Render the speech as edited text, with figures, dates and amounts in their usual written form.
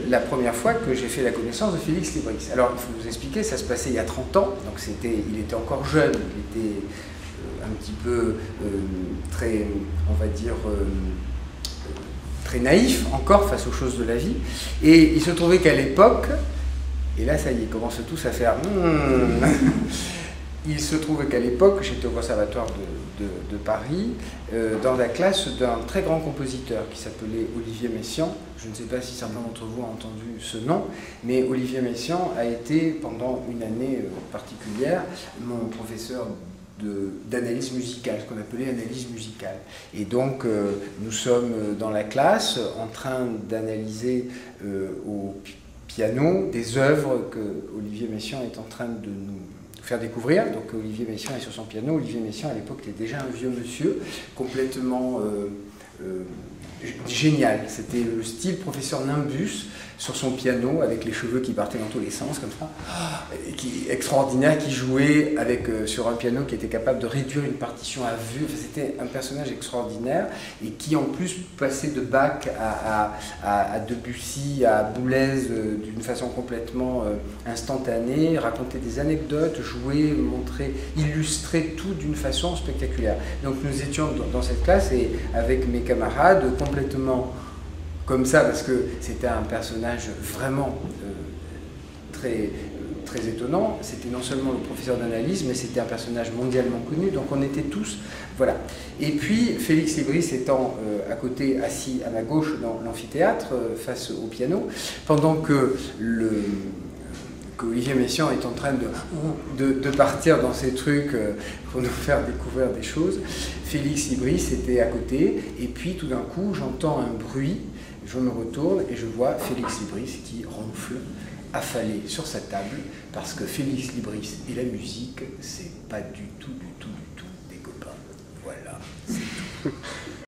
la première fois que j'ai fait la connaissance de Félix Libris. Alors, il faut vous expliquer, ça se passait il y a 30 ans, donc il était encore jeune, il était un petit peu très, on va dire, très naïf encore face aux choses de la vie. Et il se trouvait qu'à l'époque, et là ça y est, commence tous à faire il se trouvait qu'à l'époque, j'étais au Conservatoire de Paris, dans la classe d'un très grand compositeur qui s'appelait Olivier Messiaen. Je ne sais pas si certains d'entre vous ont entendu ce nom, mais Olivier Messiaen a été pendant une année particulière mon professeur d'analyse musicale, ce qu'on appelait analyse musicale. Et donc nous sommes dans la classe en train d'analyser au piano des œuvres que Olivier Messiaen est en train de nous faire découvrir. Donc Olivier Messiaen est sur son piano. Olivier Messiaen à l'époque était déjà un vieux monsieur, complètement génial. C'était le style professeur Nimbus sur son piano, avec les cheveux qui partaient dans tous les sens, comme ça, extraordinaire, qui jouait sur un piano qui était capable de réduire une partition à vue. Enfin, c'était un personnage extraordinaire, et qui en plus passait de Bach à Debussy, à Boulez, d'une façon complètement instantanée, racontait des anecdotes, jouait, montrait, illustrait tout d'une façon spectaculaire. Donc nous étions dans cette classe, et avec mes camarades, complètement comme ça, parce que c'était un personnage vraiment très étonnant. C'était non seulement le professeur d'analyse, mais c'était un personnage mondialement connu, donc on était tous, voilà. Et puis Félix Libris étant à côté, assis à ma gauche dans l'amphithéâtre, face au piano, pendant que Olivier Messiaen est en train de partir dans ces trucs pour nous faire découvrir des choses, Félix Libris était à côté, et puis tout d'un coup j'entends un bruit, je me retourne et je vois Félix Libris qui ronfle, affalé sur sa table, parce que Félix Libris et la musique, c'est pas du tout des copains. Voilà, c'est tout.